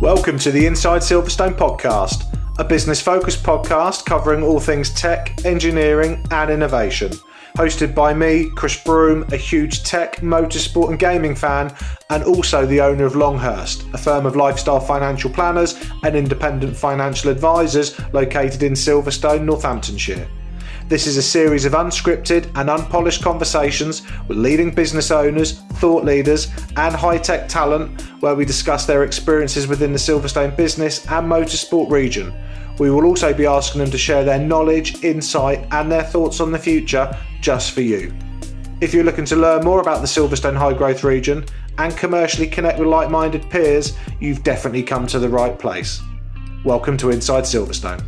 Welcome to the Inside Silverstone podcast, a business-focused podcast covering all things tech, engineering and innovation. Hosted by me, Chris Broome, a huge tech, motorsport and gaming fan, and also the owner of Longhurst, a firm of lifestyle financial planners and independent financial advisors located in Silverstone, Northamptonshire. This is a series of unscripted and unpolished conversations with leading business owners, thought leaders and high-tech talent where we discuss their experiences within the Silverstone business and motorsport region. We will also be asking them to share their knowledge, insight and their thoughts on the future just for you. If you're looking to learn more about the Silverstone high growth region and commercially connect with like-minded peers, you've definitely come to the right place. Welcome to Inside Silverstone.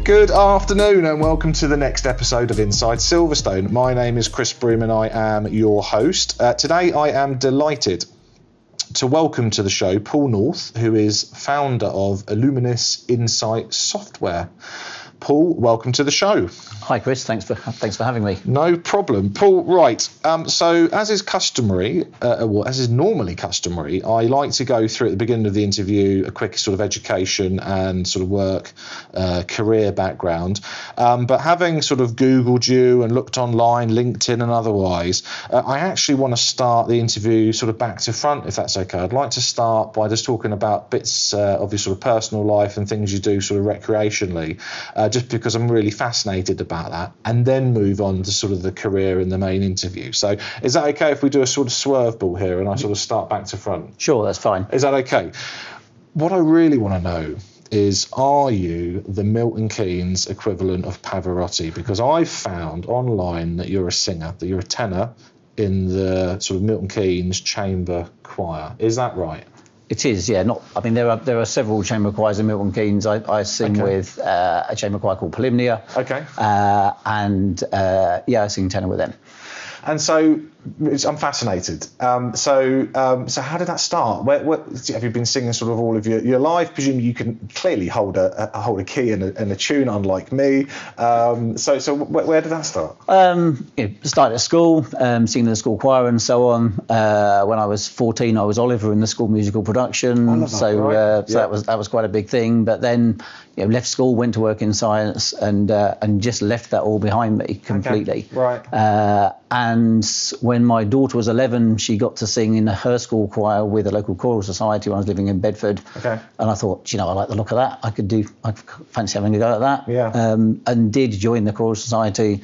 Good afternoon and welcome to the next episode of Inside Silverstone. My name is Chris Broome and I am your host. Today I am delighted to welcome to the show Paul North, who is founder of Illuminis Insight Software. Paul, welcome to the show. Hi Chris, thanks for having me. No problem. Paul, right, so as is customary, as is normally customary, I like to go through at the beginning of the interview a quick sort of education and sort of work, career background. But having sort of Googled you and looked online, LinkedIn and otherwise, I actually want to start the interview sort of back to front, if that's okay. I'd like to start by just talking about bits of your sort of personal life and things you do sort of recreationally, just because I'm really fascinated about that, and then move on to sort of the career in the main interview. So is that okay if we do a sort of swerve ball here and I sort of start back to front? Sure, that's fine. Is that okay? What I really want to know is, are you the Milton Keynes equivalent of Pavarotti? Because I've found online that you're a singer, that you're a tenor in the sort of Milton Keynes chamber choir. Is that right? It is, yeah. There are several chamber choirs in Milton Keynes. I sing with a chamber choir called Polymnia. Okay. I sing tenor with them. And so I'm fascinated. So how did that start? Where have you been singing sort of all of your life? Presumably you can clearly hold a key and a tune, unlike me. So where did that start? Started at school, singing in the school choir and so on. When I was 14, I was Oliver in the school musical production. I love that, right? That was quite a big thing. But then left school, went to work in science, and just left that all behind me completely. Okay. Right. And when my daughter was 11, she got to sing in her school choir with a local choral society when I was living in Bedford. Okay. And I thought, I like the look of that. I fancy having a go at that. Yeah. And did join the choral society.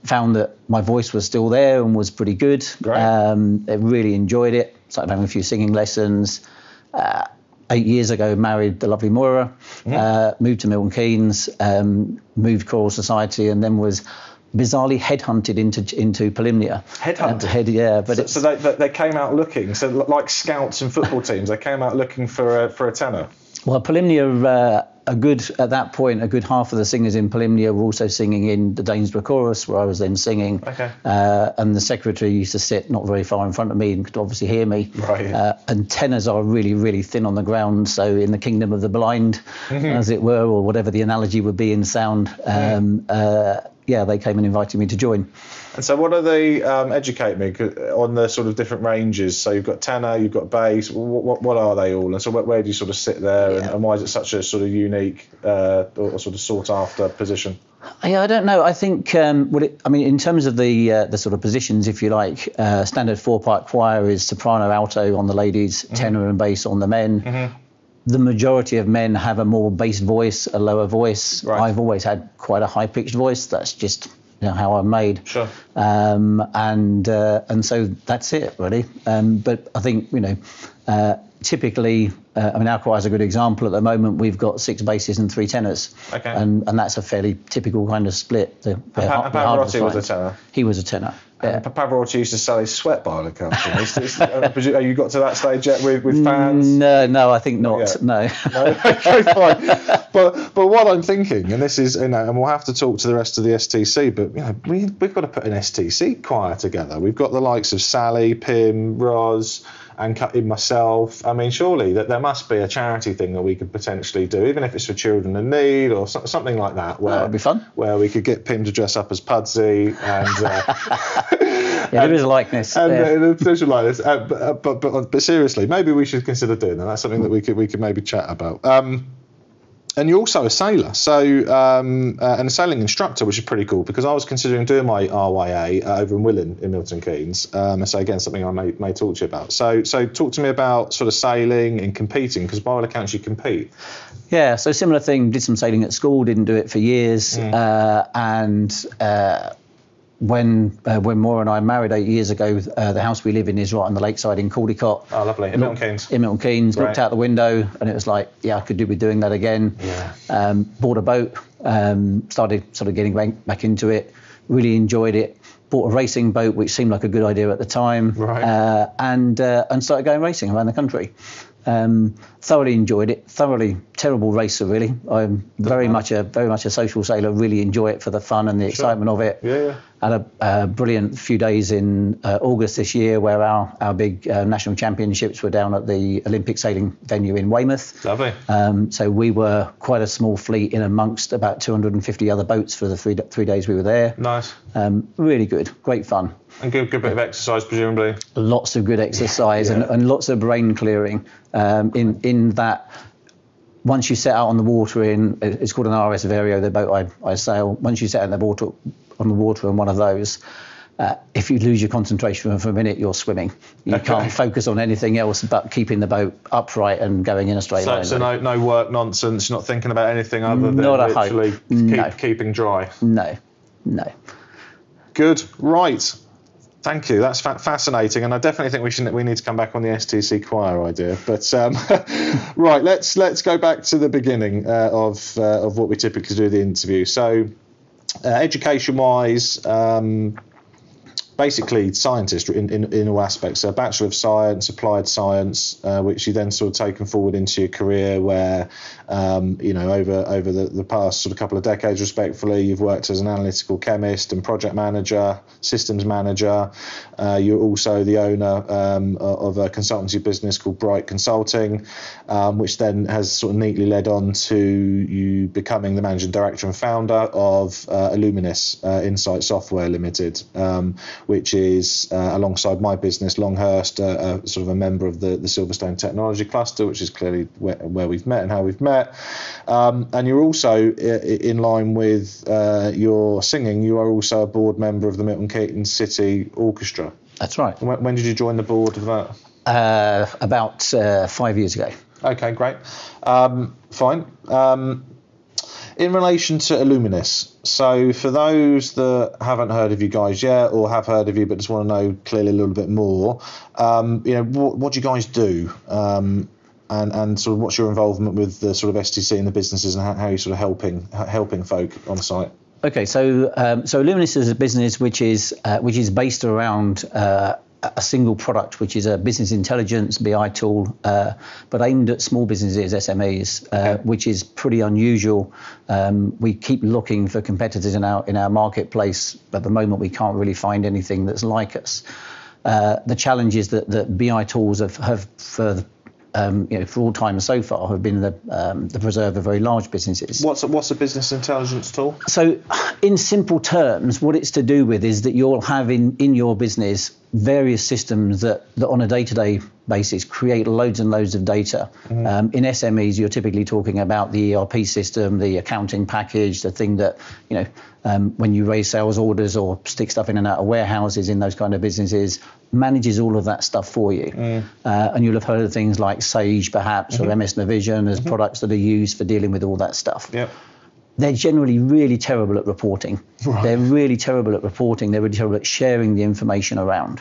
Found that my voice was still there and was pretty good. Great. I really enjoyed it. Started having a few singing lessons. 8 years ago, married the lovely Moira. Moved to Milton Keynes. Moved choral society, and then was bizarrely headhunted into Polymnia. Headhunted? So they came out looking, so like scouts and football teams, they came out looking for a tenor? Well, Polymnia, at that point, a good half of the singers in Polymnia were also singing in the Danesborough chorus, where I was then singing. Okay. And the secretary used to sit not very far in front of me and could obviously hear me. Right. And tenors are really, really thin on the ground. So in the kingdom of the blind, as it were, or whatever the analogy would be in sound, they came and invited me to join. And so what do they educate me on the sort of different ranges? So you've got tenor, you've got bass. What are they all? And so where do you sort of sit there? Yeah. And why is it such a sort of unique or sort of sought after position? Yeah, I don't know. I think, in terms of the sort of positions, if you like, standard 4-part choir is soprano, alto on the ladies, tenor and bass on the men. The majority of men have a more bass voice, a lower voice. Right. I've always had quite a high-pitched voice. That's just how I'm made. Sure. And so that's it, really. But I think, typically, our choir is a good example. At the moment, we've got 6 basses and 3 tenors. Okay. And that's a fairly typical kind of split. Pavarotti was a tenor? He was a tenor. Yeah. Pavarotti used to sell his sweat by the company. Have you got to that stage yet with fans? No, I think not. No. Okay, fine. But what I'm thinking, and this is, and we'll have to talk to the rest of the STC, but we've got to put an STC choir together. We've got the likes of Sally, Pim, Roz, and cut in myself. I mean, surely that there must be a charity thing that we could potentially do, even if it's for children in need or something like that. Where that'd be fun. Where we could get Pim to dress up as Pudsey and. Yeah, there is a likeness. And potential likeness. But seriously, maybe we should consider doing that. That's something that we could maybe chat about. And you're also a sailor, so and a sailing instructor, which is pretty cool because I was considering doing my RYA over in Willen in Milton Keynes. So again, something I may talk to you about. So talk to me about sort of sailing and competing, because by all accounts you compete. Yeah, so similar thing. Did some sailing at school, didn't do it for years, and. When Maura and I married 8 years ago, the house we live in is right on the lakeside in Caldicott. Oh, lovely. In Milton Keynes. In Milton Keynes. Right. Looked out the window and it was like, yeah, I could do with doing that again. Yeah. Bought a boat, started sort of getting back into it, really enjoyed it. Bought a racing boat, which seemed like a good idea at the time. Right. And started going racing around the country. Thoroughly enjoyed it. Thoroughly terrible racer, really. I'm very much a social sailor. Really enjoy it for the fun and the excitement of it. Yeah. Had a brilliant few days in August this year, where our big national championships were down at the Olympic sailing venue in Weymouth. Lovely. So we were quite a small fleet in amongst about 250 other boats for the three days we were there. Nice. Really good, great fun. And good bit of exercise, presumably. Lots of good exercise and lots of brain clearing. In that, once you set out on the water it's called an RS Vario, the boat I sail. Once you set out on the water in one of those, if you lose your concentration for a minute, you're swimming. You can't focus on anything else but keeping the boat upright and going in a straight line. So no work nonsense, not thinking about anything other than literally keeping dry. No. Good. Right. Thank you. That's fascinating, and I definitely think we need to come back on the STC choir idea. But right, let's go back to the beginning of what we typically do the interview. So, education-wise, basically scientist in all aspects. So, a Bachelor of Science, Applied Science, which you then sort of taken forward into your career, where over the past sort of couple of decades, respectfully, you've worked as an analytical chemist and project manager, systems manager. You're also the owner of a consultancy business called Bright Consulting, which then has sort of neatly led on to you becoming the managing director and founder of Illuminis, Inside Software Limited, which is alongside my business, Longhurst, sort of a member of the Silverstone Technology Cluster, which is clearly where we've met and how we've met. And you're also, in line with your singing, you are also a board member of the Milton Keynes City Orchestra. That's right. When did you join the board of that? About 5 years ago. Okay, great. Fine. In relation to Illuminis, so for those that haven't heard of you guys yet, or have heard of you but just want to know clearly a little bit more, what do you guys do? And sort of what's your involvement with the sort of STC and the businesses, and how you're sort of helping folk on site? Okay, so Illuminis is a business which is based around a single product, which is a business intelligence BI tool, but aimed at small businesses, SMEs, which is pretty unusual. We keep looking for competitors in our marketplace. At the moment, we can't really find anything that's like us. The challenge is that BI tools have for all time so far have been the preserve of very large businesses. What's a business intelligence tool? So, in simple terms, what it's to do with is that you'll have in your business various systems that on a day-to-day basis create loads and loads of data. Mm-hmm. In SMEs, you're typically talking about the ERP system, the accounting package, the thing that, when you raise sales orders or stick stuff in and out of warehouses in those kind of businesses, manages all of that stuff for you. Mm. And you'll have heard of things like Sage, perhaps, mm-hmm. or MS Navision as mm-hmm. products that are used for dealing with all that stuff. Yep. They're generally really terrible at reporting. Right. They're really terrible at reporting. They're really terrible at sharing the information around.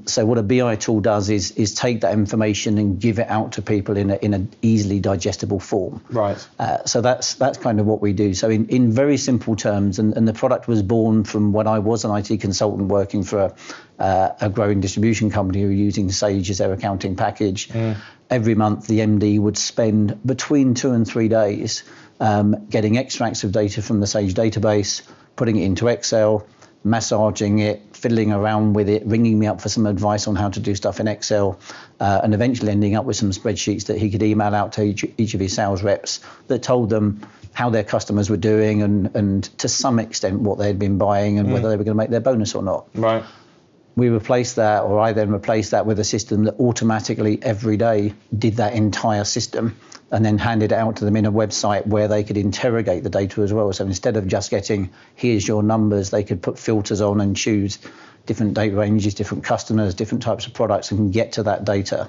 So what a BI tool does is take that information and give it out to people in an easily digestible form. Right. So that's kind of what we do. So in very simple terms, and the product was born from when I was an IT consultant working for a growing distribution company who were using Sage as their accounting package. Mm. Every month, the MD would spend between 2 and 3 days getting extracts of data from the Sage database, putting it into Excel, massaging it, fiddling around with it, ringing me up for some advice on how to do stuff in Excel, and eventually ending up with some spreadsheets that he could email out to each of his sales reps that told them how their customers were doing and to some extent what they'd been buying and whether they were going to make their bonus or not. Right. We replaced that, or I then replaced that with a system that automatically every day did that entire system and then handed it out to them in a website where they could interrogate the data as well. So instead of just getting, here's your numbers, they could put filters on and choose different date ranges, different customers, different types of products, and get to that data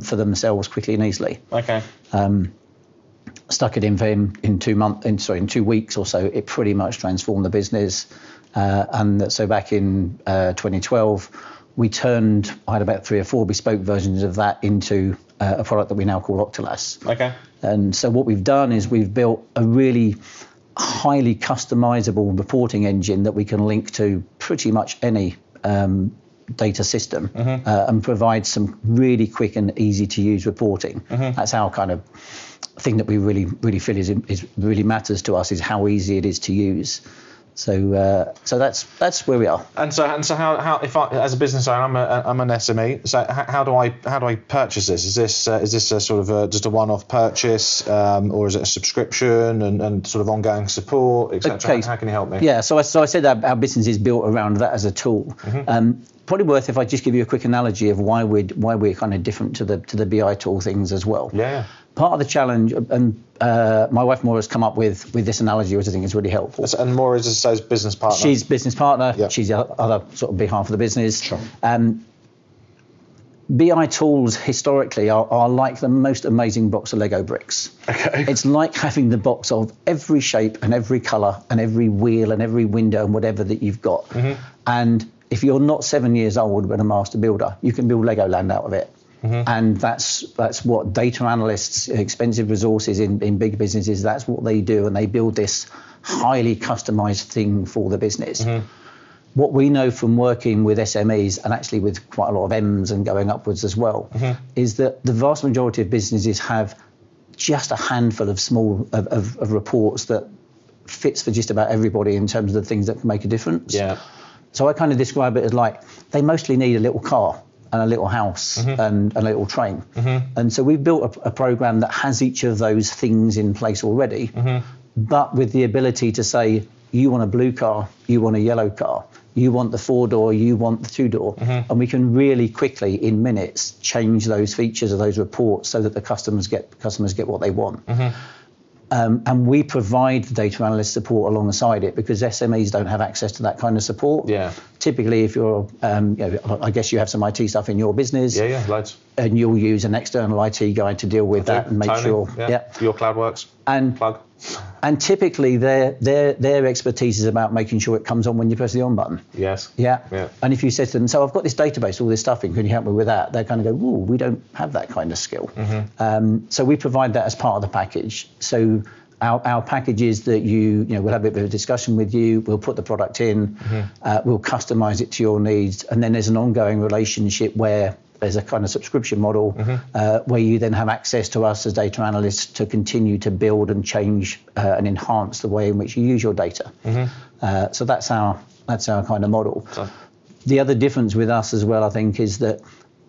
for themselves quickly and easily. Okay. Stuck it in for him in 2 weeks or so. It pretty much transformed the business. And so back in 2012, I had about 3 or 4 bespoke versions of that into a product that we now call Octelas. Okay. And so what we've done is we've built a really highly customizable reporting engine that we can link to pretty much any data system and provide some really quick and easy to use reporting. That's our kind of thing that we really feel is really matters to us, is how easy it is to use. So that's where we are. And so how if I, as a business owner, I'm an SME. So how do I purchase this? Is this a sort of just a one-off purchase, or is it a subscription and sort of ongoing support, etc.? Okay. How can you help me? Yeah. So I said our business is built around that as a tool. Probably worth if I just give you a quick analogy of why we're kind of different to the BI tool things as well. Yeah. Part of the challenge, and my wife Maura's come up with this analogy, which I think is really helpful. And Maura is So's business partner. She's business partner. Yep. She's the other sort of behalf of the business. Sure. BI tools historically are like the most amazing box of Lego bricks. Okay. It's like having the box of every shape and every colour and every wheel and every window and whatever that you've got. And if you're not 7 years old but a master builder, you can build Legoland out of it. And that's what data analysts, expensive resources in big businesses, that's what they do, and they build this highly customized thing for the business. What we know from working with SMEs, and actually with quite a lot of M's and going upwards as well, is that the vast majority of businesses have just a handful of small of reports that fits for just about everybody in terms of the things that can make a difference. Yeah. So I kind of describe it as like they mostly need a little car and a little house and a little train. And so we've built a program that has each of those things in place already, but with the ability to say, you want a blue car, you want a yellow car, you want the 4-door, you want the 2-door. And we can really quickly, in minutes, change those features of those reports so that the customers get what they want. And we provide the data analyst support alongside it, because SMEs don't have access to that kind of support. Yeah. Typically, if you're, I guess you have some IT stuff in your business. Yeah, loads. And you'll use an external IT guy to deal with that and make sure. Yeah. Your CloudWorks. Plug. And typically, their expertise is about making sure it comes on when you press the on button. Yes. Yeah. And if you said to them, so I've got this database, all this stuff in, can you help me with that? They kind of go, ooh, we don't have that kind of skill. So we provide that as part of the package. So our package is that we'll have a bit of a discussion with you, we'll put the product in, we'll customize it to your needs, and then there's an ongoing relationship where there's a kind of subscription model where you then have access to us as data analysts to continue to build and change and enhance the way in which you use your data. So that's our kind of model. So. The other difference with us as well, I think, is that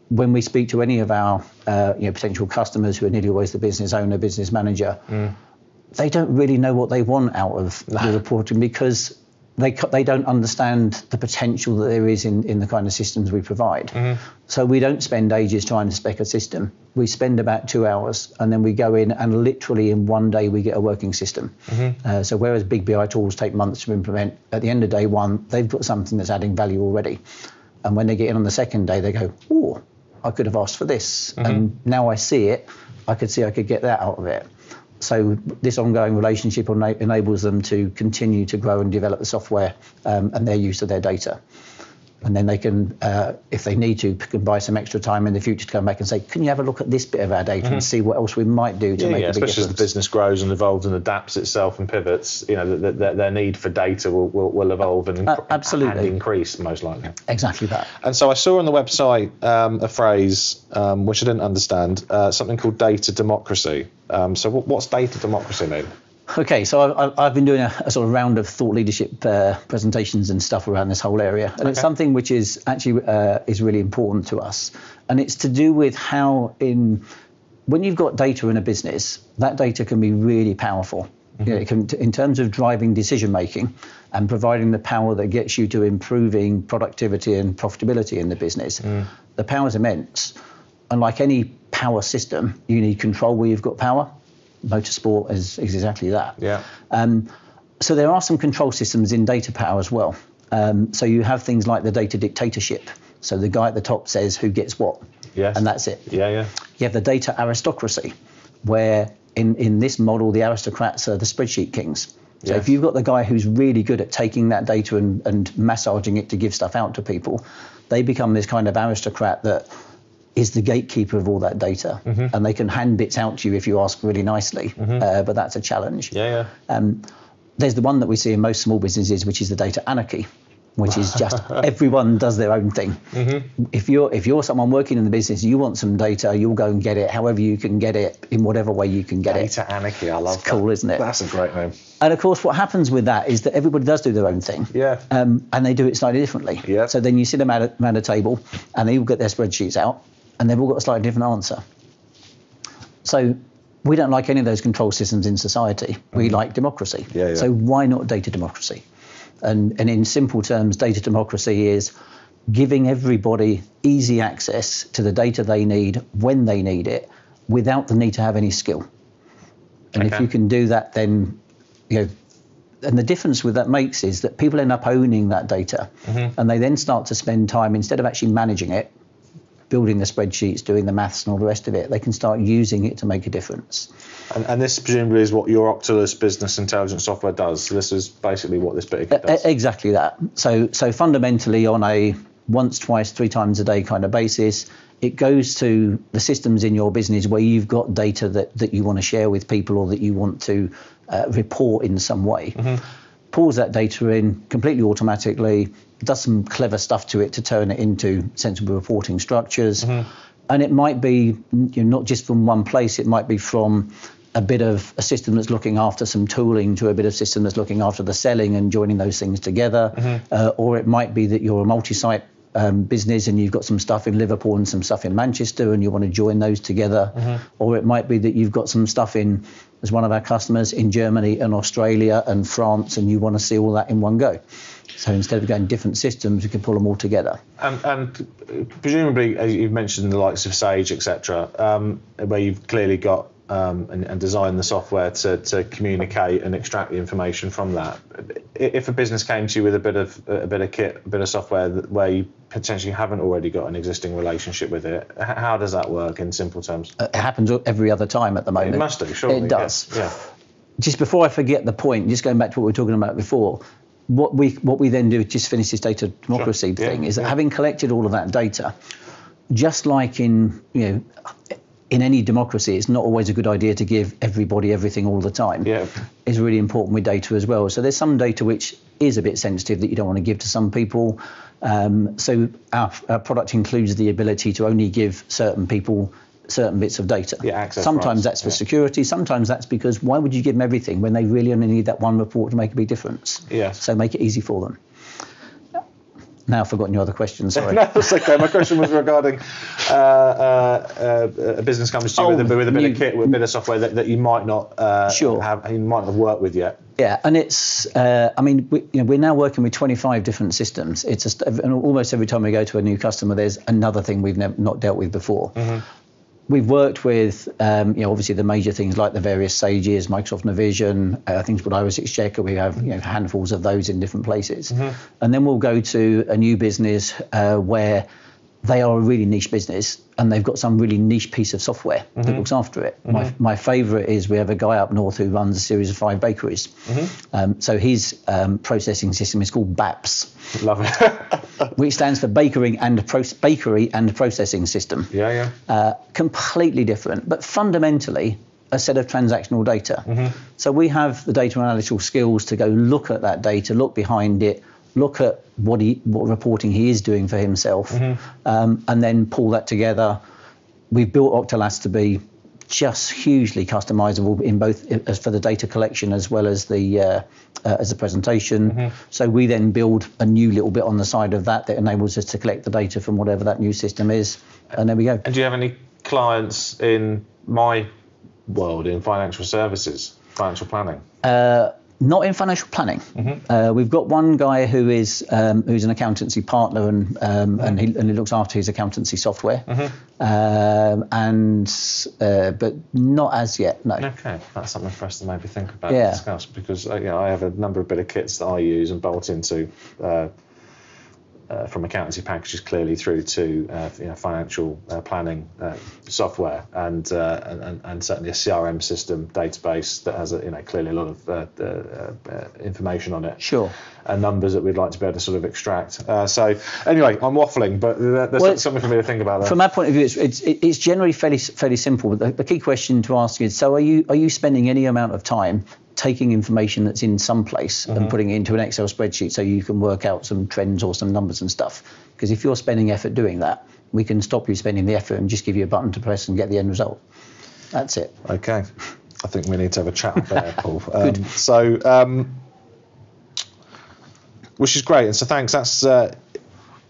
when we speak to any of our potential customers who are nearly always the business owner, business manager, they don't really know what they want out of the reporting, because they don't understand the potential that there is in the kind of systems we provide. So we don't spend ages trying to spec a system. We spend about 2 hours, and then we go in and literally in one day we get a working system. So whereas big BI tools take months to implement, at the end of day one, they've got something that's adding value already. And when they get in on the second day, they go, oh, I could have asked for this. And now I see it, I could get that out of it. So this ongoing relationship enables them to continue to grow and develop the software and their use of their data. And then they can, if they need to, can buy some extra time in the future to come back and say, can you have a look at this bit of our data and see what else we might do to make a big difference? Especially as the business grows and evolves and adapts itself and pivots, their need for data will evolve and increase, most likely. Exactly that. And so I saw on the website a phrase which I didn't understand, something called data democracy. So what's data democracy mean? Okay, so I've been doing a sort of round of thought leadership presentations and stuff around this whole area, and it's something which is actually is really important to us, and it's to do with how when you've got data in a business, that data can be really powerful. You know, it can, in terms of driving decision making and providing the power that gets you to improving productivity and profitability in the business. The power is immense, and like any power system, you need control where you've got power. Motorsport is exactly that. Yeah. So there are some control systems in data power as well. So you have things like the data dictatorship. So the guy at the top says who gets what, and that's it. Yeah. You have the data aristocracy, where in this model, the aristocrats are the spreadsheet kings. So if you've got the guy who's really good at taking that data and massaging it to give stuff out to people, they become this kind of aristocrat that is the gatekeeper of all that data, and they can hand bits out to you if you ask really nicely, but that's a challenge. There's the one that we see in most small businesses, which is the data anarchy, which is just everyone does their own thing. If you're someone working in the business, you want some data, you'll go and get it however you can get it, in whatever way you can get it. Data anarchy, I love that. It's cool, isn't it? That's a great name. And of course, what happens with that is that everybody does do their own thing, and they do it slightly differently. So then you sit them around a table, and they all get their spreadsheets out, and they've all got a slightly different answer. So we don't like any of those control systems in society. We like democracy. So why not data democracy? And in simple terms, data democracy is giving everybody easy access to the data they need when they need it, without the need to have any skill. And if you can do that, then, you know, and the difference with that makes is that people end up owning that data, and they then start to spend time, instead of actually managing it, building the spreadsheets, doing the maths and all the rest of it, they can start using it to make a difference. And this presumably is what your Octelas business intelligence software does. So this is basically what this bit does. Exactly that. So fundamentally, on a once, twice, 3 times a day kind of basis, it goes to the systems in your business where you've got data that you want to share with people, or that you want to report in some way. Pulls that data in completely automatically, does some clever stuff to it to turn it into sensible reporting structures. And it might be, you know, not just from one place, it might be from a bit of a system that's looking after some tooling to a bit of system that's looking after the selling and joining those things together. Or it might be that you're a multi-site business and you've got some stuff in Liverpool and some stuff in Manchester and you want to join those together. Or it might be that you've got some stuff in, as one of our customers, in Germany and Australia and France, and you want to see all that in one go. So instead of going different systems, you can pull them all together. And presumably, as you've mentioned, the likes of Sage, etc., where you've clearly got and designed the software to communicate and extract the information from that. If a business came to you with a bit of kit, a bit of software where you potentially haven't already got an existing relationship with it, how does that work in simple terms? It happens every other time at the moment. It must do, surely. It does. Yeah. Just before I forget the point, just going back to what we were talking about before, what we then do, just finish this data democracy thing, is that having collected all of that data, just like in any democracy, it's not always a good idea to give everybody everything all the time. It's really important with data as well. So there's some data which is a bit sensitive that you don't want to give to some people. So our product includes the ability to only give certain people certain bits of data. Sometimes that's for security, sometimes that's because why would you give them everything when they really only need that one report to make a big difference? So make it easy for them. Now I've forgotten your other question, sorry. No, that's okay. My question was regarding a business comes to you with a bit of kit, with a bit of software that you might not have worked with yet. And it's, we're now working with 25 different systems. It's just, and almost every time we go to a new customer, there's another thing we've not dealt with before. We've worked with, obviously the major things like the various Sages, Microsoft Navision, things called Iris Exchequer. We have handfuls of those in different places. And then we'll go to a new business where they are a really niche business and they've got some really niche piece of software that looks after it. My favourite is we have a guy up north who runs a series of 5 bakeries. So his processing system is called BAPS. Love it. Which stands for Bakery and Processing System. Completely different, but fundamentally a set of transactional data. So we have the data analytical skills to go look at that data, look behind it, look at what reporting he is doing for himself, and then pull that together. We've built Octelas to be just hugely customizable in both as for the data collection as well as the presentation. So we then build a new little bit on the side of that enables us to collect the data from whatever that new system is, and there we go. And do you have any clients in my world in financial services, financial planning? Not in financial planning. We've got one guy who's an accountancy partner, and he looks after his accountancy software, but not as yet. No. Okay, that's something for us to maybe think about and discuss, because I have a number of bit of kits that I use and bolt into. From accountancy packages clearly through to financial planning software, and certainly a CRM system database that has clearly a lot of information on it. Sure. And numbers that we'd like to be able to sort of extract. So anyway, I'm waffling, but there's something for me to think about there. From our point of view, it's generally fairly simple. The key question to ask is: so are you spending any amount of time taking information that's in some place and putting it into an Excel spreadsheet so you can work out some trends or some numbers and stuff? Because if you're spending effort doing that, we can stop you spending the effort and just give you a button to press and get the end result. That's it. Okay. I think we need to have a chat there, Paul. Good. Which is great. And so thanks. That's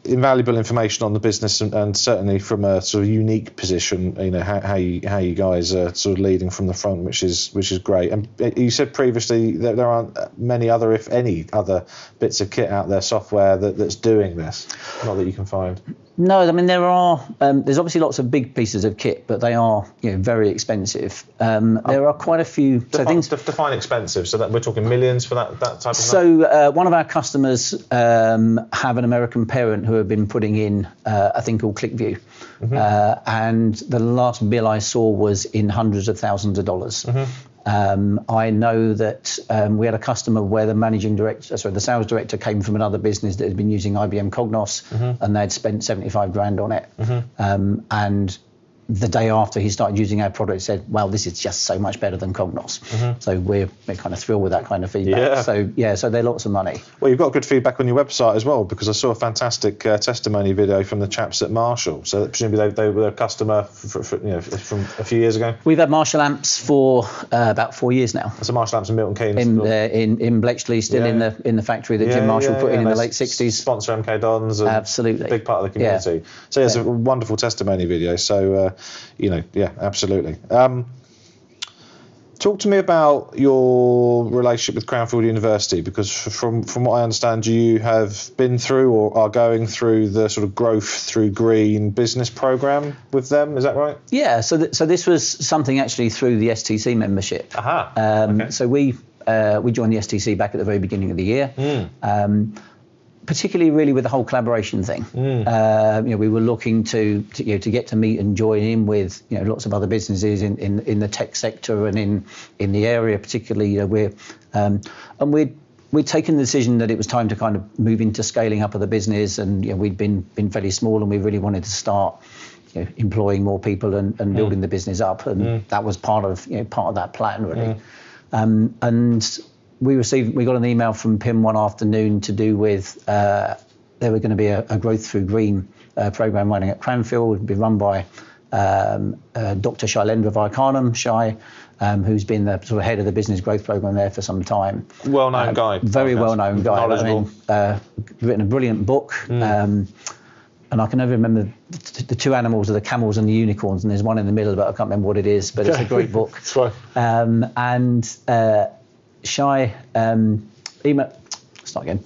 invaluable information on the business, and certainly from a sort of unique position, how you guys are sort of leading from the front, which is great. And you said previously that there aren't many other, if any, other bits of kit out there, software that's doing this. Not that you can find. No, I mean there are. There's obviously lots of big pieces of kit, but they are very expensive. There are quite a few. Define expensive. So that we're talking millions for that type of. So one of our customers have an American parent who have been putting in a thing called ClickView, and the last bill I saw was in hundreds of thousands of dollars. I know that we had a customer where the sales director came from another business that had been using IBM Cognos, and they'd spent 75 grand on it. And the day after he started using our product, he said, well, this is just so much better than Cognos. So we're kind of thrilled with that kind of feedback. So they're lots of money. Well, you've got good feedback on your website as well, because I saw a fantastic testimony video from the chaps at Marshall. So presumably they were a customer from a few years ago. We've had Marshall amps for about 4 years now. So Marshall amps in Milton Keynes. In Bletchley, still in the factory that Jim Marshall put in the late 60s. Sponsor MK Dons. Absolutely. Big part of the community. So it's a wonderful testimony video. So absolutely. Talk to me about your relationship with Cranfield University, because from what I understand, you have been through or are going through the sort of growth through green business program with them. Is that right? Yeah. So this was something actually through the STC membership. Okay. So we joined the STC back at the very beginning of the year. Particularly really with the whole collaboration thing. We were looking to get to meet and join in with lots of other businesses in the tech sector and in the area particularly. We'd taken the decision that it was time to kind of move into scaling up of the business, and we'd been fairly small, and we really wanted to start employing more people and building the business up, and that was part of that plan really. We got an email from Pim one afternoon to do with there were going to be a growth through green program running at Cranfield. It would be run by Dr. Shailendra Vaikanam, Shai, who's been the sort of head of the business growth program there for some time. Well-known guy. Very well-known guy. Written a brilliant book. And I can never remember the two animals are the camels and the unicorns, and there's one in the middle, but I can't remember what it is. But it's a great book. That's right. Shai email. Start again.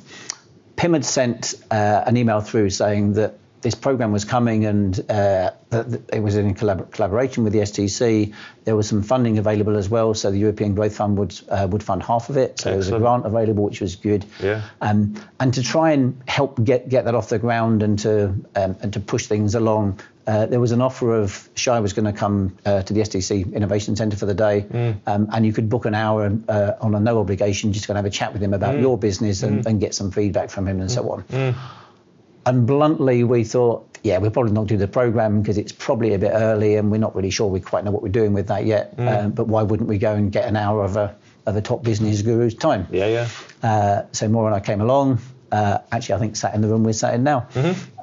Pim had sent an email through saying that this program was coming, and that it was in collaboration with the STC. There was some funding available as well, so the European Growth Fund would fund half of it. So there was a grant available, which was good. Yeah. And to try and help get that off the ground and to push things along. There was an offer of Shai was going to come to the STC Innovation Centre for the day, and you could book an hour on a no obligation, just going to have a chat with him about your business and get some feedback from him and so on. And bluntly, we thought, we'll probably not do the programme because it's probably a bit early and we're not really sure we quite know what we're doing with that yet. But why wouldn't we go and get an hour of a top business guru's time? So Maura and I came along. actually I think sat in the room we're sat in now.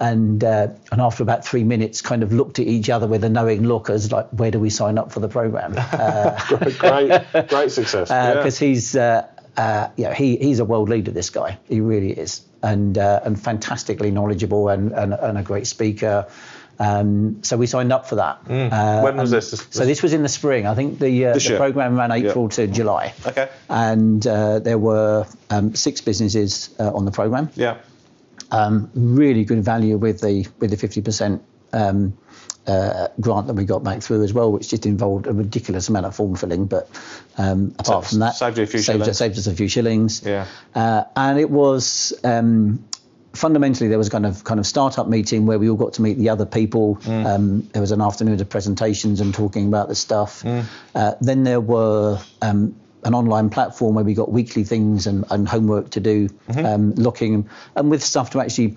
And after about 3 minutes, kind of looked at each other with a knowing look as like, where do we sign up for the programme? Great success. Because he's a world leader, this guy. He really is, and fantastically knowledgeable and a great speaker. So we signed up for that. When was this? So this was in the spring. I think the programme ran April to July. Okay. And there were 6 businesses on the programme. Yeah. Really good value with the 50% grant that we got back through as well, which just involved a ridiculous amount of form filling. But apart from that, saved you a few shillings. Saved us a few shillings. Yeah. And it was. Fundamentally, there was kind of startup meeting where we all got to meet the other people. There was an afternoon of presentations and talking about the stuff. Then there were an online platform where we got weekly things and homework to do, looking and with stuff to actually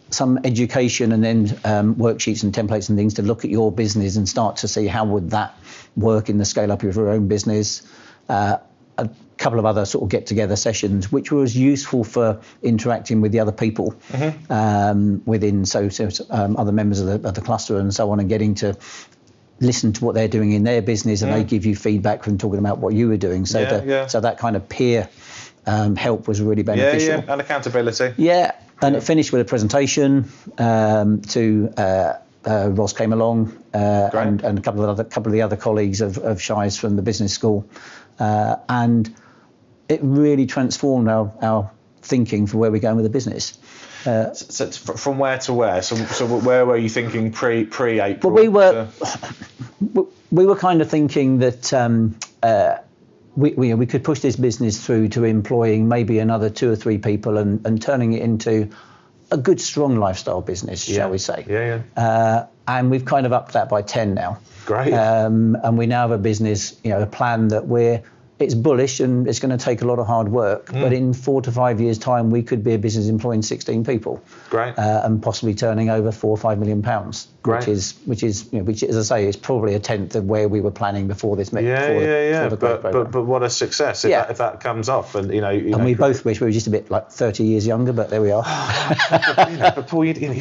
some education and then worksheets and templates and things to look at your business and start to see how would that work in the scale up of your own business. A couple of other sort of get-together sessions, which was useful for interacting with the other people within, other members of the cluster and so on, and getting to listen to what they're doing in their business, and they give you feedback from talking about what you were doing. So that kind of peer help was really beneficial. And accountability. Yeah, and it finished with a presentation Ross came along and a couple of the other colleagues of Shies from the business school, and it really transformed our thinking for where we're going with the business. So from where to where? So where were you thinking pre-April? Well, we were kind of thinking that we could push this business through to employing maybe another 2 or 3 people and turning it into a good, strong lifestyle business, shall we say. And we've kind of upped that by 10 now. Great. And we now have a business, a plan that it's bullish and it's going to take a lot of hard work, but in 4 to 5 years' time, we could be a business employing 16 people. Great. And possibly turning over £4 or £5 million. Great. Which is, as I say, is probably a tenth of where we were planning before this. But what a success if that comes off, and And we both wish we were just a bit like 30 years younger, but there we are. But Paul, you don't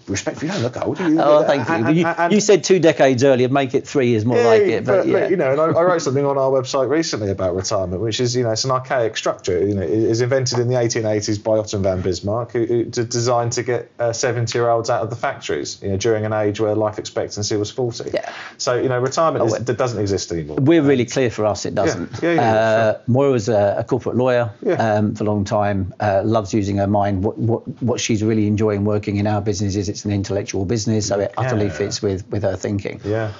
respectfully, you don't look old. Thank you. You said 2 decades earlier, make it 3 years more like it. But look, and I wrote something on our website recently about retirement, which is, it's an archaic structure. It was invented in the 1880s by Otto van Bismarck, who designed to get 70-year-olds out of the factories, during an age where life expectancy was 40. Yeah. So, retirement doesn't exist anymore. We're really clear for us it doesn't. Sure. Moira was a corporate lawyer for a long time, loves using her mind. What she's really enjoying working in our business is it's an intellectual business, so it utterly fits with her thinking. Yeah.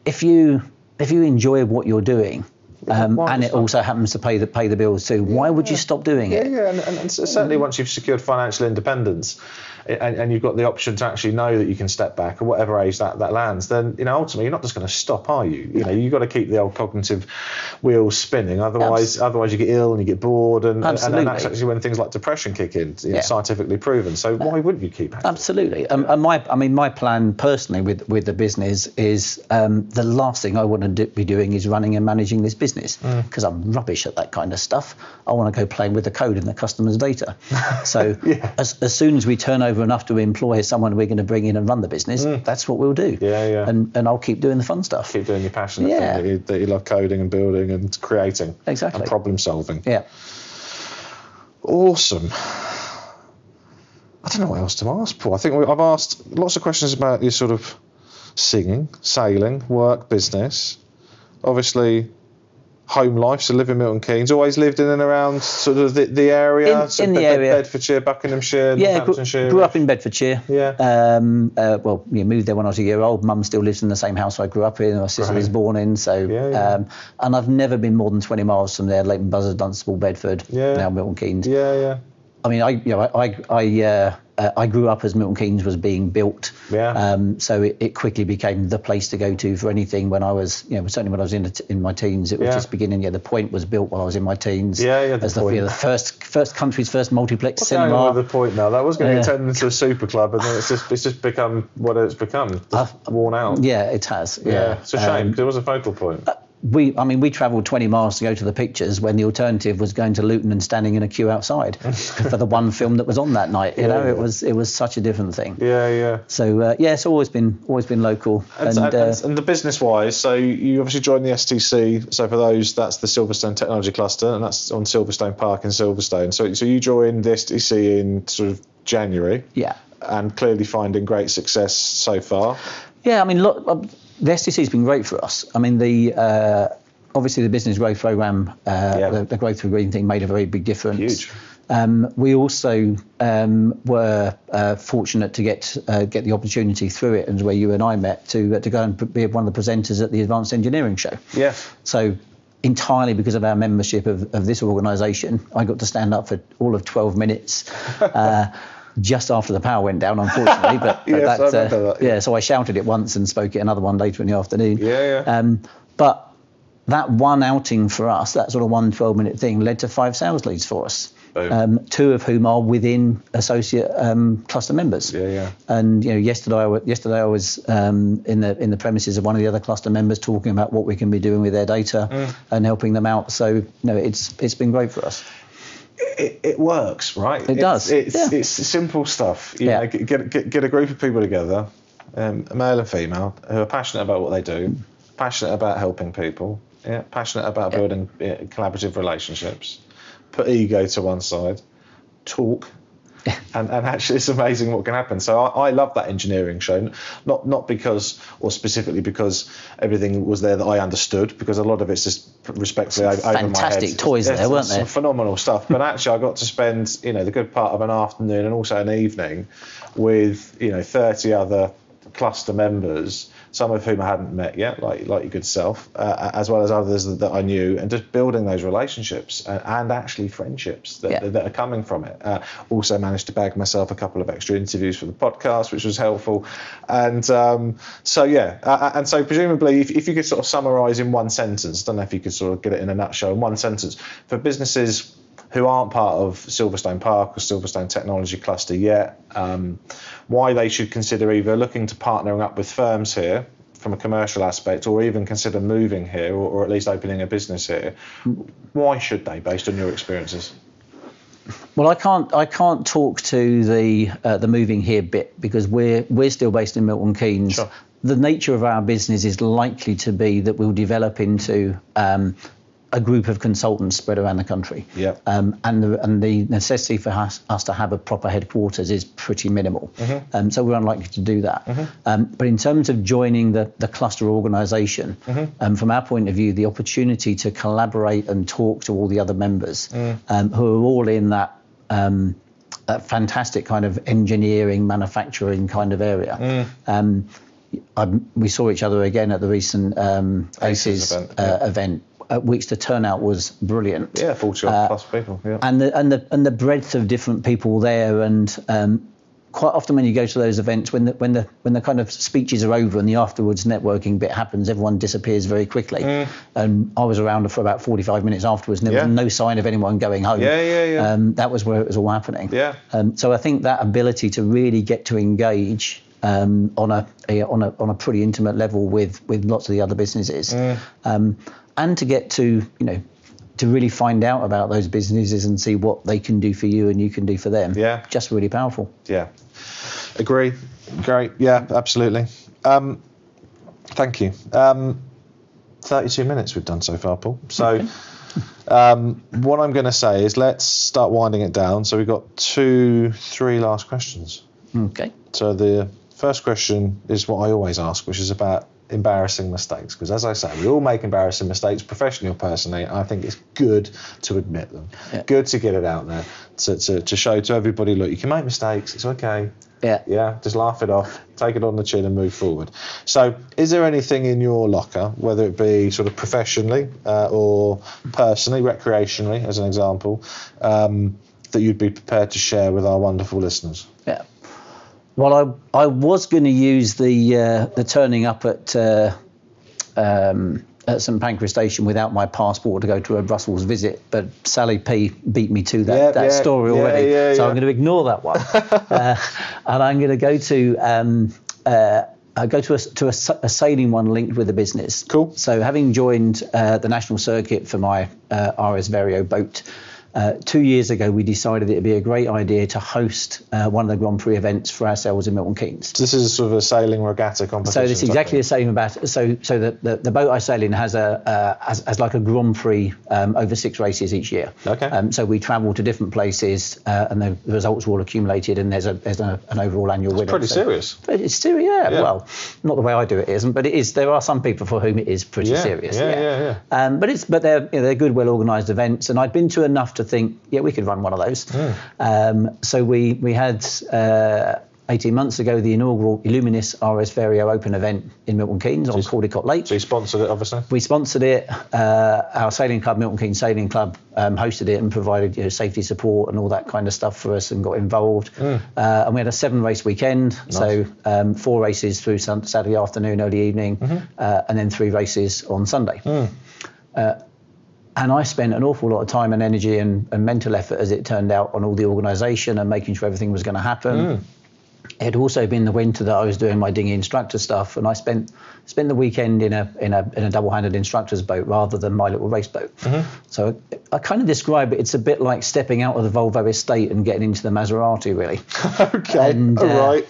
If you enjoy what you're doing, and it also happens to pay the bills too, why would you stop doing it? And certainly once you've secured financial independence and you've got the option to actually know that you can step back at whatever age that lands, then ultimately you're not just going to stop, are you? You've got to keep the old cognitive wheels spinning, otherwise you get ill and you get bored, and that's actually when things like depression kick in, scientifically proven. So why wouldn't you keep active? Absolutely. And my plan personally with the business is the last thing I want to be doing is running and managing this business, because I'm rubbish at that kind of stuff. I want to go playing with the code in the customer's data. So as soon as we turn over enough to employ someone we're going to bring in and run the business, that's what we'll do. And I'll keep doing the fun stuff. Keep doing your passionate thing that you love, coding and building and creating. Exactly. And problem solving. Yeah. Awesome. I don't know what else to ask, Paul. I think I've asked lots of questions about your sort of singing, sailing, work, business. Obviously, home life, so live in Milton Keynes. Always lived in and around sort of the area? In the area. Bedfordshire, Buckinghamshire, Northamptonshire. Grew up in Bedfordshire. Yeah. Moved there when I was a year old. Mum still lives in the same house I grew up in. My sister was born in. So, and I've never been more than 20 miles from there. Leighton Buzzard, Dunstable, Bedford. Yeah. Now Milton Keynes. Yeah. I mean, I grew up as Milton Keynes was being built. Yeah. So it quickly became the place to go to for anything when I was, certainly when I was in my teens, it was just beginning. The Point was built while I was in my teens. As the first country's first multiplex cinema. Going with the Point now. That was going to be turned into a super club, and then it's just become what it's become. Worn out. Yeah, it has. Yeah. It's a shame because it was a focal point. we travelled 20 miles to go to the pictures when the alternative was going to Luton and standing in a queue outside for the one film that was on that night. You know, it was such a different thing. Yeah. So it's always been local. And the business wise, so you obviously joined the STC. So for those, that's the Silverstone Technology Cluster, and that's on Silverstone Park in Silverstone. So you joined the STC in sort of January. Yeah. And clearly finding great success so far. Yeah, I mean, look, the STC's been great for us. I mean, obviously the business growth program, the growth through green thing made a very big difference. Huge. We also were fortunate to get the opportunity through it, and where you and I met, to go and be one of the presenters at the Advanced Engineering Show. Yeah. So entirely because of our membership of this organisation, I got to stand up for all of 12 minutes. Just after the power went down, unfortunately, but yes, I remember that. So I shouted it once and spoke it another one later in the afternoon. Yeah. But that one outing for us, that sort of 1 12-minute thing, led to 5 sales leads for us. 2 of whom are within associate cluster members. Yeah. And yesterday I was in the premises of one of the other cluster members talking about what we can be doing with their data and helping them out. So it's been great for us. It works, right? It does. It's simple stuff. You know, get a group of people together, male and female, who are passionate about what they do, passionate about helping people, passionate about building collaborative relationships. Put ego to one side, talk, and actually it's amazing what can happen. So I love that engineering show, not because, or specifically because everything was there that I understood, because a lot of it's just respectfully over my head. Fantastic toys there, weren't there? Some phenomenal stuff. But actually I got to spend, the good part of an afternoon and also an evening with, 30 other cluster members, some of whom I hadn't met yet, like your good self, as well as others that I knew, and just building those relationships and actually friendships that are coming from it. Also managed to bag myself a couple of extra interviews for the podcast, which was helpful. And and so presumably, if you could sort of summarise in one sentence, I don't know if you could sort of get it in a nutshell in one sentence, for businesses who aren't part of Silverstone Park or Silverstone Technology Cluster yet, why they should consider either looking to partnering up with firms here from a commercial aspect, or even consider moving here, or at least opening a business here. Why should they, based on your experiences? Well, I can't talk to the moving here bit, because we're still based in Milton Keynes. Sure. The nature of our business is likely to be that we'll develop into a group of consultants spread around the country. Yeah. And the necessity for us to have a proper headquarters is pretty minimal. Mm-hmm. So we're unlikely to do that. Mm-hmm. But in terms of joining the cluster organisation, from our point of view, the opportunity to collaborate and talk to all the other members who are all in that fantastic kind of engineering, manufacturing kind of area. We saw each other again at the recent ACES event. At which the turnout was brilliant. 40 plus people. Yeah. And the breadth of different people there, and quite often when you go to those events, when the kind of speeches are over and the afterwards networking bit happens, everyone disappears very quickly. And I was around for about 45 minutes afterwards, and there was no sign of anyone going home. That was where it was all happening. So I think that ability to really get to engage on a pretty intimate level with lots of the other businesses. And to get to really find out about those businesses and see what they can do for you and you can do for them. Just really powerful. Agree. Great. Absolutely. Thank you. 32 minutes we've done so far, Paul. So what I'm going to say is let's start winding it down. So we've got 3 last questions. Okay. So the first question is what I always ask, which is about embarrassing mistakes, because as I say, we all make embarrassing mistakes, professionally or personally. I think it's good to admit them, good to get it out there, to show to everybody, look, you can make mistakes, it's okay, just laugh it off, take it on the chin and move forward. So is there anything in your locker, whether it be sort of professionally or personally, recreationally as an example, that you'd be prepared to share with our wonderful listeners? Well, I was going to use the turning up at St Pancras Station without my passport to go to a Brussels visit, but Sally P beat me to that story already, so I'm going to ignore that one. And I'm going to go to go to a sailing one linked with a business. Cool. So having joined the national circuit for my RS Vario boat, 2 years ago, we decided it'd be a great idea to host one of the Grand Prix events for ourselves in Milton Keynes. This is sort of a sailing regatta competition. So it's exactly the same about. So the boat I sail in has as like a Grand Prix over 6 races each year. Okay. So we travel to different places, and the results are all accumulated, and there's an overall annual winner. Pretty serious. It's serious, yeah. Well, not the way I do it isn't, but it is. There are some people for whom it is pretty serious. Yeah. But they're good, well organised events, and I'd been to enough to think, we could run one of those. So we had 18 months ago the inaugural Illuminis RS Vario Open event in Milton Keynes on Caldecott Lake. So you sponsored it, obviously? We sponsored it. Our sailing club, Milton Keynes Sailing Club, hosted it and provided safety support and all that kind of stuff for us and got involved. And we had a 7-race weekend. Nice. So 4 races through Saturday afternoon, early evening, and then 3 races on Sunday. And I spent an awful lot of time and energy and mental effort, as it turned out, on all the organisation and making sure everything was going to happen. It had also been the winter that I was doing my dinghy instructor stuff, and I spent the weekend in a double-handed instructor's boat rather than my little race boat. So I kind of describe it. It's a bit like stepping out of the Volvo estate and getting into the Maserati, really. Okay, and, all right.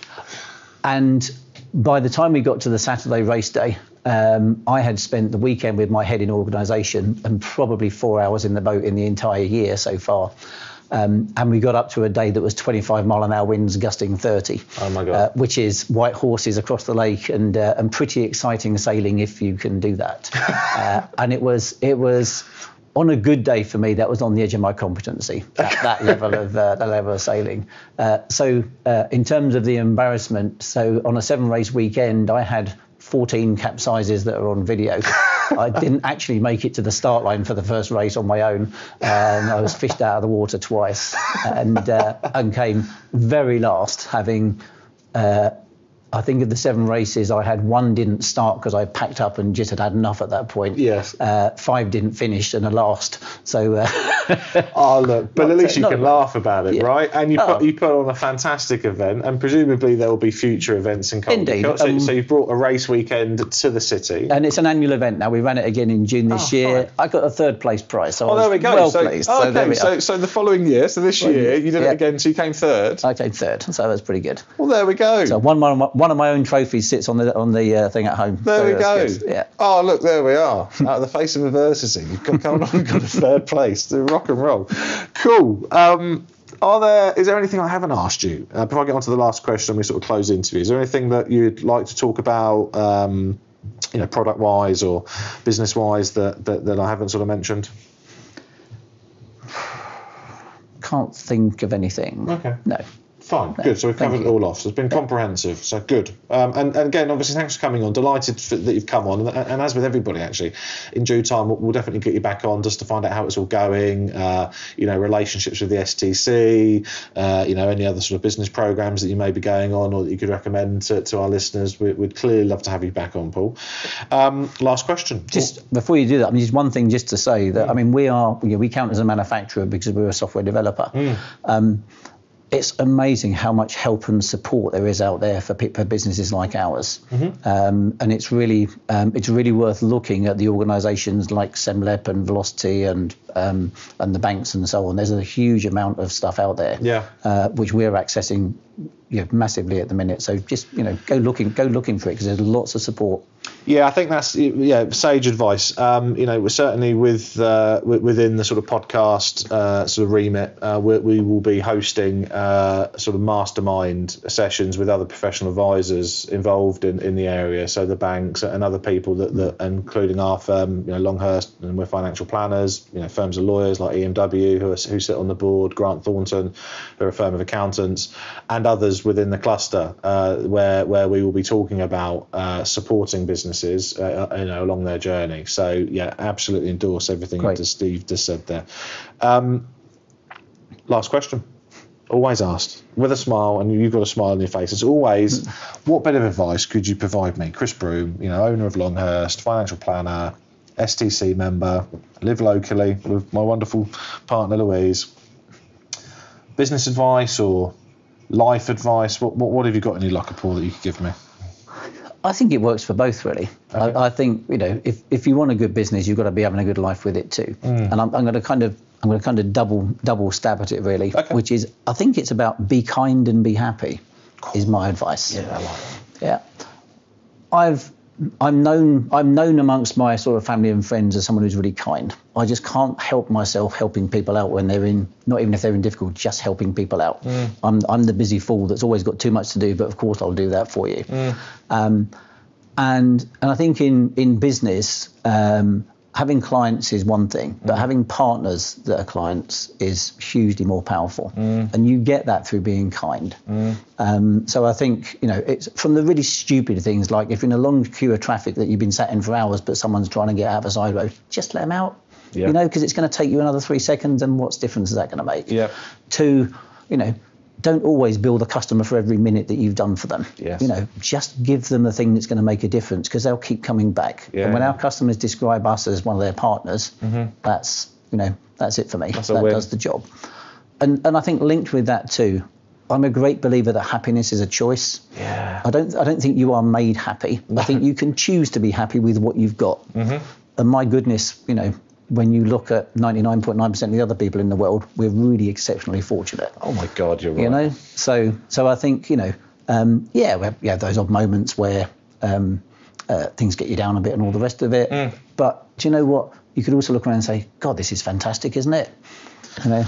And by the time we got to the Saturday race day, I had spent the weekend with my head in organisation and probably 4 hours in the boat in the entire year so far. And we got up to a day that was 25-mile-an-hour winds gusting 30. Oh my God! Which is white horses across the lake and pretty exciting sailing if you can do that. And it was on a good day for me. That was on the edge of my competency. That level of sailing. So in terms of the embarrassment, so on a 7-race weekend, I had 14 capsizes that are on video. I didn't actually make it to the start line for the first race on my own. I was fished out of the water twice and came very last, having, I think of the 7 races, I had 1 didn't start because I packed up and just had enough at that point. Yes. 5 didn't finish and a last. So. Oh look, but at least you can laugh about it, right? And you put on a fantastic event, and presumably there will be future events in Caldecott. Indeed. So you've brought a race weekend to the city, and it's an annual event now. We ran it again in June this year. Fine. I got a 3rd place prize. So there we go. Well pleased. So the following year, so this year you did it again. So you came 3rd. I came 3rd, so that's pretty good. Well, there we go. So one of my own trophies sits on the thing at home. There we go. Yeah. Oh look, there we are. Out of the face of adversity, you've got a 3rd place. The rock and roll. Cool. Is there anything I haven't asked you? Before I get on to the last question, we sort of close the interview. Is there anything that you'd like to talk about, product-wise or business-wise that I haven't sort of mentioned? Can't think of anything. Okay. No. Fine, good. So we've covered it all off. So it's been comprehensive. So good. And again, obviously, thanks for coming on. Delighted that you've come on. And as with everybody, actually, in due time, we'll definitely get you back on just to find out how it's all going. Relationships with the STC. Any other sort of business programs that you may be going on or that you could recommend to our listeners. We'd clearly love to have you back on, Paul. Last question. Just before you do that, just one thing just to say that we count as a manufacturer because we're a software developer. It's amazing how much help and support there is out there for businesses like ours, and it's really worth looking at the organisations like Semlep and Velocity and the banks and so on. There's a huge amount of stuff out there, which we're accessing massively at the minute. So just go looking for it because there's lots of support. Yeah, I think that's sage advice. We're certainly within the sort of podcast sort of remit. We will be hosting sort of mastermind sessions with other professional advisors involved in the area. So the banks and other people that including our firm, Longhurst, and we're financial planners. Firms of lawyers like EMW who sit on the board, Grant Thornton, who are a firm of accountants, and others within the cluster where we will be talking about supporting businesses along their journey. So absolutely endorse everything that Steve just said there. Last question, always asked with a smile, and you've got a smile on your face. It's always, what bit of advice could you provide me, Chris Broome, owner of Longhurst, financial planner, STC member, live locally with my wonderful partner Louise? Business advice or life advice? What have you got in your locker, Paul, that you could give me? I think it works for both, really. Okay. I think, you know, if you want a good business, you've got to be having a good life with it too. And I'm going to kind of double stab at it, really, which is, I think it's about be kind and be happy, is my advice. Yeah, I like that. Yeah, I'm known amongst my sort of family and friends as someone who's really kind. I just can't help myself helping people out when they're in, not even if they're in difficult, just helping people out. I'm the busy fool that's always got too much to do, but of course I'll do that for you. And I think in business, having clients is one thing, but having partners that are clients is hugely more powerful. And you get that through being kind. So I think, you know, it's from the really stupid things, like if you're in a long queue of traffic that you've been sat in for hours, but someone's trying to get out of a side road, just let them out, you know, because it's going to take you another 3 seconds, and what's difference is that going to make? To, you know, don't always bill the customer for every minute that you've done for them. You know, just give them the thing that's going to make a difference, because they'll keep coming back. And when our customers describe us as one of their partners, that's, you know, that's it for me. That does the job. And I think linked with that too, I'm a great believer that happiness is a choice. I don't think you are made happy. I think you can choose to be happy with what you've got. And my goodness, you know, when you look at 99.9% of the other people in the world, we're really exceptionally fortunate. Oh my God, you're right. You know, so I think, you know, we have those odd moments where things get you down a bit and all the rest of it. But do you know what? You could also look around and say, God, this is fantastic, isn't it? You know,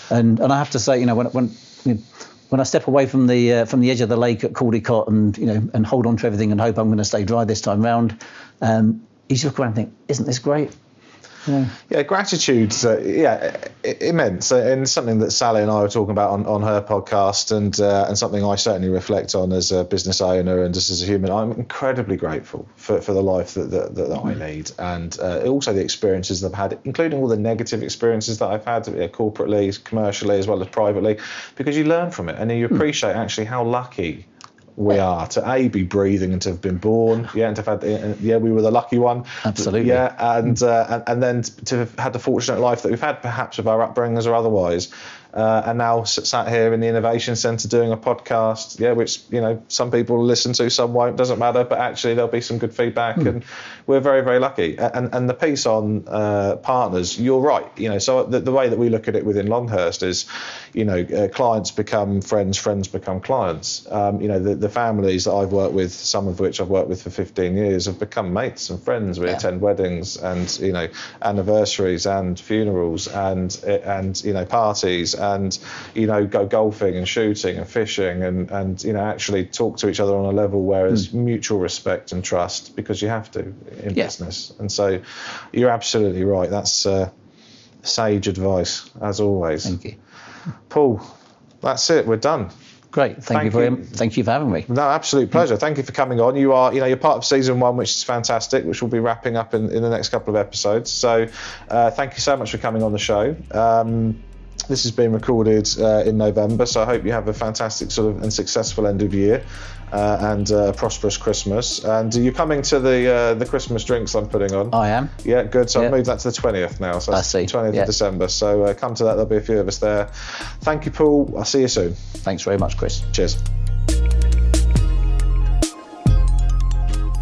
and I have to say, you know, when I step away from the edge of the lake at Caldicott and, you know, and hold on to everything and hope I'm going to stay dry this time round, you just look around and think, isn't this great? Yeah, gratitude's immense, and something that Sally and I were talking about on her podcast, and something I certainly reflect on as a business owner and just as a human. I'm incredibly grateful for the life that I lead, and also the experiences that I've had, including all the negative experiences that I've had corporately, commercially, as well as privately, because you learn from it and you appreciate actually how lucky we are to be breathing and to have been born, and to have had, we were the lucky one, absolutely, and then to have had the fortunate life that we've had, perhaps with our upbringings or otherwise, and now sat here in the Innovation Centre doing a podcast, which, you know, some people will listen to, some won't, doesn't matter, but actually there'll be some good feedback, and we're very, very lucky. And the piece on partners, you're right, you know, so the way that we look at it within Longhurst is, you know, clients become friends, friends become clients. You know, the families that I've worked with, some of which I've worked with for 15 years, have become mates and friends. We attend weddings and, you know, anniversaries and funerals and you know, parties, and, you know, go golfing and shooting and fishing and you know, actually talk to each other on a level where it's mutual respect and trust, because you have to in business. And so you're absolutely right. That's sage advice, as always. Thank you. Paul, that's it. We're done. Great. Thank you for having me. No, absolute pleasure. Thank you for coming on. You're part of season 1, which is fantastic, which will be wrapping up in the next couple of episodes. So thank you so much for coming on the show. This has been recorded in November, so I hope you have a fantastic sort of and successful end of year and a prosperous Christmas. And you're coming to the Christmas drinks I'm putting on. I am. Yeah, good. So I've moved that to the 20th now. So that's 20th of December. So come to that. There'll be a few of us there. Thank you, Paul. I'll see you soon. Thanks very much, Chris. Cheers.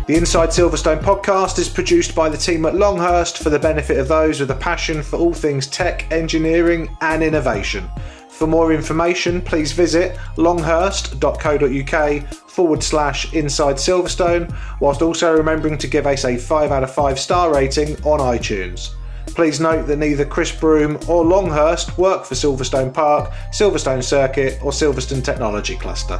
The Inside Silverstone podcast is produced by the team at Longhurst for the benefit of those with a passion for all things tech, engineering and innovation. For more information, please visit longhurst.co.uk/Inside Silverstone, whilst also remembering to give us a 5 out of 5 star rating on iTunes. Please note that neither Chris Broome or Longhurst work for Silverstone Park, Silverstone Circuit or Silverstone Technology Cluster.